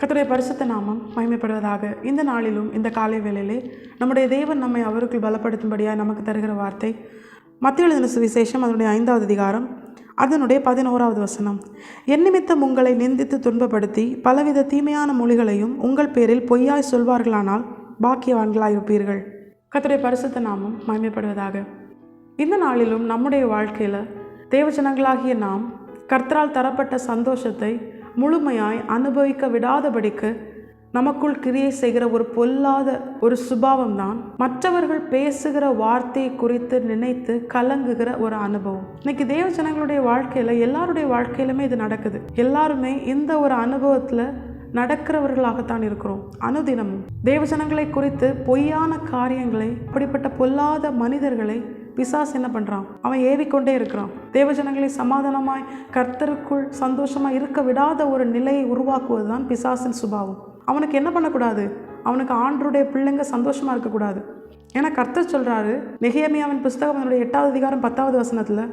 கர்த்தருடைய பரிசுத்த நாமம் மகிமைப்படுவதாக. இந்த நாளிலும் இந்த காலை வேளையிலே நம்முடைய தேவன் நம்மை அவருக்குள் பலப்படுத்தும்படியாக நமக்கு தருகிற வார்த்தை மத்தேயு எழுதின சுவிசேஷம் அதனுடைய 5வது அதிகாரம் அதனுடைய 11வது வசனம். என் நிமித்தம் உங்களை நிந்தித்து துன்பப்படுத்தி பலவித தீமையான மொழிகளையும் உங்கள் பேரில் பொய்யாய் சொல்வார்களானால் பாக்கியவான்களாயிருப்பீர்கள். கர்த்தருடைய பரிசுத்த நாமம் மகிமைப்படுவதாக. இந்த நாளிலும் நம்முடைய வாழ்க்கையில் தேவஜனங்களாகிய நாம் கர்த்தரால் தரப்பட்ட சந்தோஷத்தை முழுமையாய் அனுபவிக்க விடாதபடிக்கு நமக்குள் கிரியை செய்கிற ஒரு பொல்லாத ஒரு சுபாவம் தான் மற்றவர்கள் பேசுகிற வார்த்தையை குறித்து நினைத்து கலங்குகிற ஒரு அனுபவம். இன்னைக்கு தேவஜனங்களுடைய வாழ்க்கையில் எல்லாருடைய வாழ்க்கையிலுமே இது நடக்குது. எல்லாருமே இந்த ஒரு அனுபவத்தில் நடக்கிறவர்களாகத்தான் இருக்கிறோம். அனுதினமும் தேவஜனங்களை குறித்து பொய்யான காரியங்களை, அப்படிப்பட்ட பொல்லாத மனிதர்களை பிசாசு என்ன பண்ணுறான்? அவன் ஏவிக்கொண்டே இருக்கிறான். தேவஜனங்களை சமாதானமாய் கர்த்தருக்குள் சந்தோஷமாக இருக்க விடாத ஒரு நிலையை உருவாக்குவது தான் பிசாசின் சுபாவம். அவனுக்கு என்ன பண்ணக்கூடாது? அவனுக்கு ஆண்டருடைய பிள்ளைங்க சந்தோஷமாக இருக்கக்கூடாது. ஏன்னா கர்த்தர் சொல்கிறாரு, நெகேமியாவின் புஸ்தகம் அதனுடைய 8வது அதிகாரம் 10வது வசனத்தில்,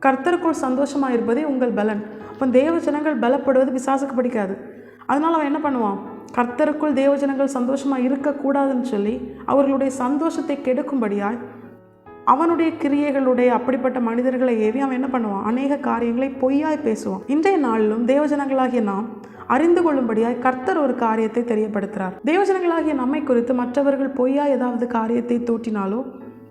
கர்த்தருக்குள் சந்தோஷமாக இருப்பதே உங்கள் பலன். அப்போ தேவஜனங்கள் பலப்படுவது பிசாசுக்கு பிடிக்காது. அதனால் அவன் என்ன பண்ணுவான்? கர்த்தருக்குள் தேவஜனங்கள் சந்தோஷமாக இருக்கக்கூடாதுன்னு சொல்லி அவர்களுடைய சந்தோஷத்தை கெடுக்கும்படியாய் அவனுடைய கிரியைகளுடைய அப்படிப்பட்ட மனிதர்களை ஏவி அவன் என்ன பண்ணுவான்? அநேக காரியங்களை பொய்யாய் பேசுவான். இன்றைய நாளிலும் தேவஜனங்களாகிய நாம் அறிந்து கொள்ளும்படியாய் கர்த்தர் ஒரு காரியத்தை தெரியப்படுத்துகிறார். தேவஜனங்களாகிய நம்மை குறித்து மற்றவர்கள் பொய்யா ஏதாவது காரியத்தை தூட்டினாலோ,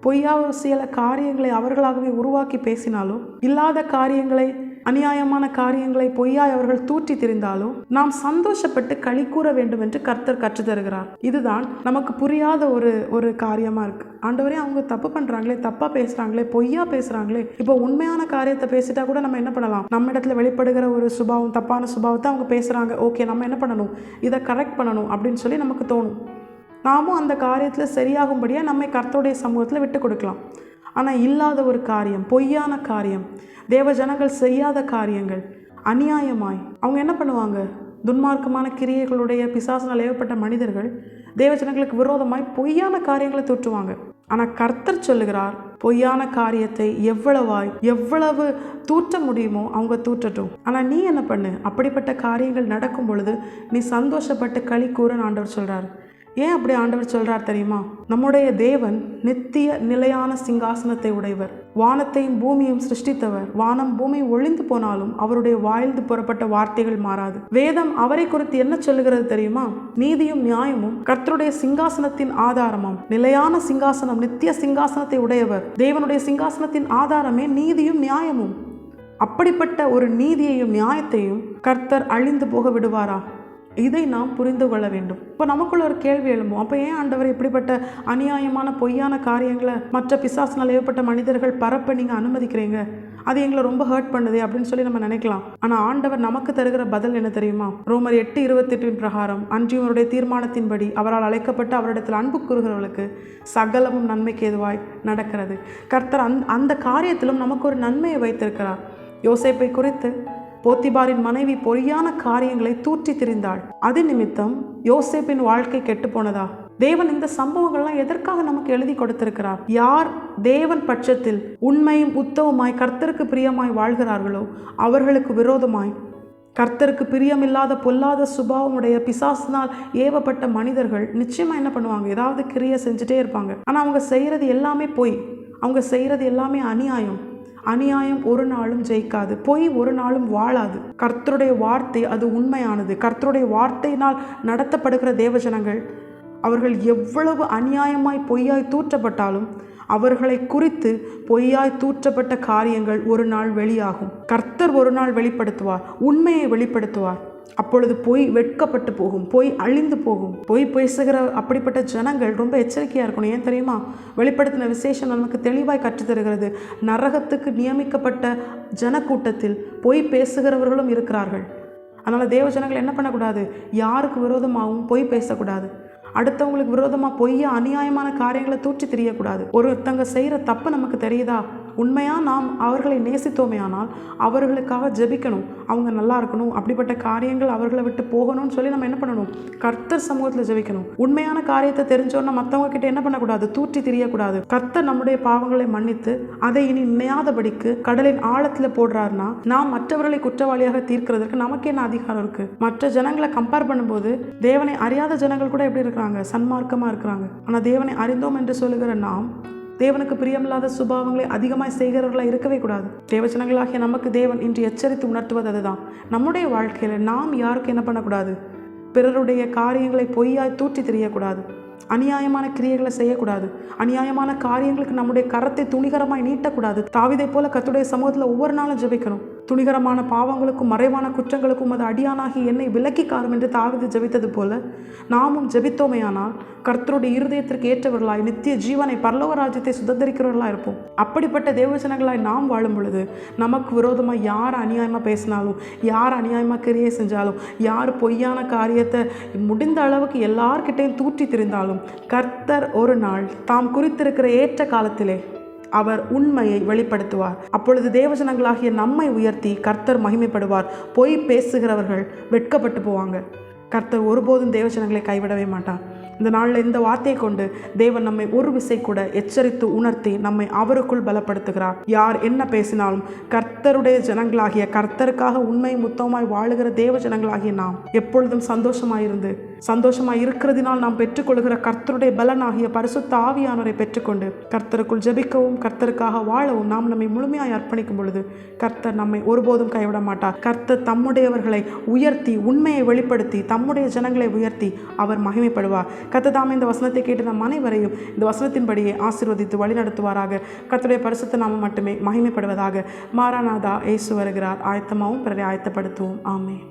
பொய்யா சில காரியங்களை அவர்களாகவே உருவாக்கி பேசினாலோ, இல்லாத காரியங்களை, அநியாயமான காரியங்களை பொய்யாய் அவர்கள் தூற்றி திரிந்தாலோ நாம் சந்தோஷப்பட்டு களி கூற வேண்டும் என்று கர்த்தர் கற்றுத்தருகிறார். இதுதான் நமக்கு புரியாத ஒரு காரியமா இருக்கு. ஆண்டவரே, அவங்க தப்பு பண்றாங்களே, தப்பா பேசுறாங்களே, பொய்யா பேசுறாங்களே, இப்போ உண்மையான காரியத்தை பேசிட்டா கூட நம்ம என்ன பண்ணலாம்? நம்ம இடத்துல வெளிப்படுகிற ஒரு சுபாவம், தப்பான சுபாவத்தை அவங்க பேசுறாங்க, ஓகே நம்ம என்ன பண்ணணும்? இதை கரெக்ட் பண்ணணும் அப்படின்னு சொல்லி நமக்கு தோணும். நாமும் அந்த காரியத்தில் சரியாகும்படியாக நம்மை கர்த்தருடைய சமூகத்தில் விட்டு கொடுக்கலாம். ஆனால் இல்லாத ஒரு காரியம், பொய்யான காரியம், தேவ ஜனங்கள் செய்யாத காரியங்கள், அநியாயமாய் அவங்க என்ன பண்ணுவாங்க? துன்மார்க்கமான கிரியைகளுடைய பிசாசினால் ஏவப்பட்ட மனிதர்கள் தேவஜனங்களுக்கு விரோதமாய் பொய்யான காரியங்களை தூற்றுவாங்க. ஆனால் கர்த்தர் சொல்லுகிறார், பொய்யான காரியத்தை எவ்வளவு தூற்ற முடியுமோ அவங்க தூற்றட்டும். ஆனால் நீ என்ன பண்ணு? அப்படிப்பட்ட காரியங்கள் நடக்கும் பொழுது நீ சந்தோஷப்பட்டு களி கூறன்னு ஆண்டவர் சொல்கிறார். ஏன் அப்படி ஆண்டவர் சொல்கிறார் தெரியுமா? நம்முடைய தேவன் நித்திய நிலையான சிங்காசனத்தை உடையவர், வானத்தையும் பூமியையும் சிருஷ்டித்தவர். வானம் பூமி ஒழிந்து போனாலும் அவருடைய வாயிலிருந்து புறப்பட்ட வார்த்தைகள் மாறாது. வேதம் அவரை குறித்து என்ன சொல்லுகிறது தெரியுமா? நீதியும் நியாயமும் கர்த்தருடைய சிங்காசனத்தின் ஆதாரமாம். நிலையான சிங்காசனம், நித்திய சிங்காசனத்தை உடையவர். தேவனுடைய சிங்காசனத்தின் ஆதாரமே நீதியும் நியாயமும். அப்படிப்பட்ட ஒரு நீதியையும் நியாயத்தையும் கர்த்தர் அழிந்து போக விடுவாரா? இதை நாம் புரிந்து கொள்ள வேண்டும். இப்போ நமக்குள்ள ஒரு கேள்வி எழும்பும், அப்போ ஏன் ஆண்டவர் இப்படிப்பட்ட அநியாயமான பொய்யான காரியங்களை மற்ற பிசாசினால் ஏற்பட்ட மனிதர்கள் பரப்ப நீங்கள் அனுமதிக்கிறீங்க? அது எங்களை ரொம்ப ஹர்ட் பண்ணுது அப்படின்னு சொல்லி நம்ம நினைக்கலாம். ஆனால் ஆண்டவர் நமக்கு தருகிற பதில் என்ன தெரியுமா? ரோமர் 8:28 பிரகாரம், அன்றியும் அவருடைய தீர்மானத்தின்படி அவரால் அழைக்கப்பட்டு அவரிடத்தில் அன்பு கூறுகிறவர்களுக்கு சகலமும் நன்மைக்கு ஏதுவாய் நடக்கிறது. கர்த்தர் அந்த காரியத்திலும் நமக்கு ஒரு நன்மையை வைத்திருக்கிறார். யோசேப்பை குறித்து போத்திபாரின் மனைவி பொய்யான காரியங்களை தூற்றி திரிந்தாள். அது நிமித்தம் யோசேப்பின் வாழ்க்கை கெட்டு போனதா? தேவன் இந்த சம்பவங்கள்லாம் எதற்காக நமக்கு எழுதி கொடுத்திருக்கிறார்? யார் தேவன் பட்சத்தில் உண்மையும் உத்தவமாய் கர்த்தருக்கு பிரியமாய் வாழ்கிறார்களோ அவர்களுக்கு விரோதமாய் கர்த்தருக்கு பிரியமில்லாத பொல்லாத சுபாவமுடைய பிசாசினால் ஏவப்பட்ட மனிதர்கள் நிச்சயமா என்ன பண்ணுவாங்க? ஏதாவது கிரியை செஞ்சுட்டே இருப்பாங்க. ஆனால் அவங்க செய்யறது எல்லாமே பொய், அவங்க செய்யறது எல்லாமே அநியாயம். அநியாயம் ஒரு நாளும் ஜெயிக்காது, பொய் ஒரு நாளும் வாழாது. கர்த்தருடைய வார்த்தை அது உண்மையானது. கர்த்தருடைய வார்த்தையினால் நடத்தப்படுகிற தேவஜனங்கள் அவர்கள் எவ்வளவு அநியாயமாய் பொய்யாய் தூற்றப்பட்டாலும் அவர்களை குறித்து பொய்யாய் தூற்றப்பட்ட காரியங்கள் ஒரு நாள் வெளியாகும். கர்த்தர் ஒரு நாள் வெளிப்படுத்துவார், உண்மையை வெளிப்படுத்துவார். அப்பொழுது பொய் வெட்கப்பட்டு போகும், பொய் அழிந்து போகும். பொய் பேசுகிற அப்படிப்பட்ட ஜனங்கள் ரொம்ப எச்சரிக்கையாக இருக்கணும். ஏன் தெரியுமா? வெளிப்படுத்தின விசேஷம் நமக்கு தெளிவாய் கற்றுத்தருகிறது. நரகத்துக்கு நியமிக்கப்பட்ட ஜனக்கூட்டத்தில் பொய் பேசுகிறவர்களும் இருக்கிறார்கள். அதனால் தேவ ஜனங்கள் என்ன பண்ணக்கூடாது? யாருக்கு விரோதமாகவும் பொய் பேசக்கூடாது. அடுத்தவங்களுக்கு விரோதமாக பொய்யா அநியாயமான காரியங்களை தூற்றி தெரியக்கூடாது. ஒருத்தங்க செய்கிற தப்பு நமக்கு தெரியுதா? உண்மையாக நாம் அவர்களை நேசித்தோமே ஆனால் அவர்களுக்காக ஜெபிக்கணும். அவங்க நல்லா இருக்கணும், அப்படிப்பட்ட காரியங்கள் அவர்களை விட்டு போகணும்னு சொல்லி நம்ம என்ன பண்ணணும்? கர்த்தர் சமூகத்தில் ஜெபிக்கணும். உண்மையான காரியத்தை தெரிஞ்சோன்னா மற்றவங்க கிட்ட என்ன பண்ணக்கூடாது? தூற்றி திரியக்கூடாது. கர்த்தர் நம்முடைய பாவங்களை மன்னித்து அதை இனி நினையாதபடிக்கு கடலின் ஆழத்தில் போடுறாருன்னா நாம் மற்றவர்களை குற்றவாளியாக தீர்க்கிறதுக்கு நமக்கு என்ன அதிகாரம் இருக்கு? மற்ற ஜனங்களை கம்பேர் பண்ணும்போது தேவனை அறியாத ஜனங்கள் கூட எப்படி இருக்கிறாங்க? சன்மார்க்கமாக இருக்கிறாங்க. ஆனால் தேவனை அறிந்தோம் என்று சொல்லுகிற நாம் தேவனுக்கு பிரியமில்லாத சுபாவங்களை அதிகமாக செய்கிறவர்களாக இருக்கவே கூடாது. தேவஜனங்களாகிய நமக்கு தேவன் இன்று எச்சரித்து உணர்த்துவது அதுதான். நம்முடைய வாழ்க்கையில் நாம் யாருக்கு என்ன பண்ணக்கூடாது? பிறருடைய காரியங்களை பொய்யாய் தூற்றி தெரியக்கூடாது. அநியாயமான கிரியைகளை செய்யக்கூடாது. அநியாயமான காரியங்களுக்கு நம்முடைய கரத்தை துணிகரமாய் நீட்டக்கூடாது. தாவீதை போல கர்த்தருடைய சமூகத்தில் ஒவ்வொரு நாளும் ஜெபிக்கணும். துணிகரமான பாவங்களுக்கும் மறைவான குற்றங்களுக்கும் அது அடியானாகி என்னை விலக்கி காரும் என்று தாவீது ஜெபித்தது போல நாமும் ஜெபித்தோமையானால் கர்த்தருடைய இருதயத்திற்கு ஏற்றவர்களாய் நித்திய ஜீவனை பரலோக ராஜ்யத்தை சுதந்திரிக்கிறவர்களாக இருப்போம். அப்படிப்பட்ட தேவஜனங்களாய் நாம் வாழும் பொழுது நமக்கு விரோதமாக யார் அநியாயமாக பேசினாலும், யார் அநியாயமாக கிரியை செஞ்சாலும், யார் பொய்யான காரியத்தை முடிந்த அளவுக்கு எல்லார்கிட்டையும் தூற்றி திரிந்தாலும் கர்த்தர் ஒரு நாள் தாம் குறித்திருக்கிற ஏற்ற காலத்திலே அவர் உண்மையை வெளிப்படுத்துவார். அப்பொழுது தேவஜனங்களாகிய நம்மை உயர்த்தி கர்த்தர் மகிமைப்படுவார். பொய் பேசுகிறவர்கள் வெட்கப்பட்டு போவாங்க. கர்த்தர் ஒருபோதும் தேவஜனங்களை கைவிடவே மாட்டார். இந்த நாளில் இந்த வார்த்தையை கொண்டு தேவன் நம்மை ஒரு விசை கூட எச்சரித்து உணர்த்தி நம்மை அவருக்குள் பலப்படுத்துகிறார். யார் என்ன பேசினாலும் கர்த்தருடைய ஜனங்களாகிய கர்த்தருக்காக உண்மை முத்தமாய் வாழுகிற தேவ ஜனங்களாகிய நாம் எப்பொழுதும் சந்தோஷமாயிருந்து சந்தோஷமாய் இருக்கிறதினால் நாம் பெற்றுக்கொள்கிற கர்த்தருடைய பலனாகிய பரிசுத்த ஆவியானவரை பெற்றுக்கொண்டு கர்த்தருக்குள் ஜெபிக்கவும் கர்த்தருக்காக வாழவும் நாம் நம்மை முழுமையாய் அர்ப்பணிக்கும் பொழுது கர்த்தர் நம்மை ஒருபோதும் கைவிட மாட்டார். கர்த்தர் தம்முடையவர்களை உயர்த்தி உண்மையை வெளிப்படுத்தி தம்முடைய ஜனங்களை உயர்த்தி அவர் மகிமைப்படுவார். கர்த்தர் தாமே இந்த வசனத்தை கேட்டு நம் அனைவரையும் இந்த வசனத்தின்படியே ஆசீர்வதித்து வழிநடத்துவாராக. கர்த்தருடைய பரிசுத்த நாமம் மட்டுமே மகிமைப்படுவதாக. மாராநாதா, இயேசு வருகிறார். ஆயத்தமாகவும் பிறரை ஆயத்தப்படுத்துவோம். ஆமென்.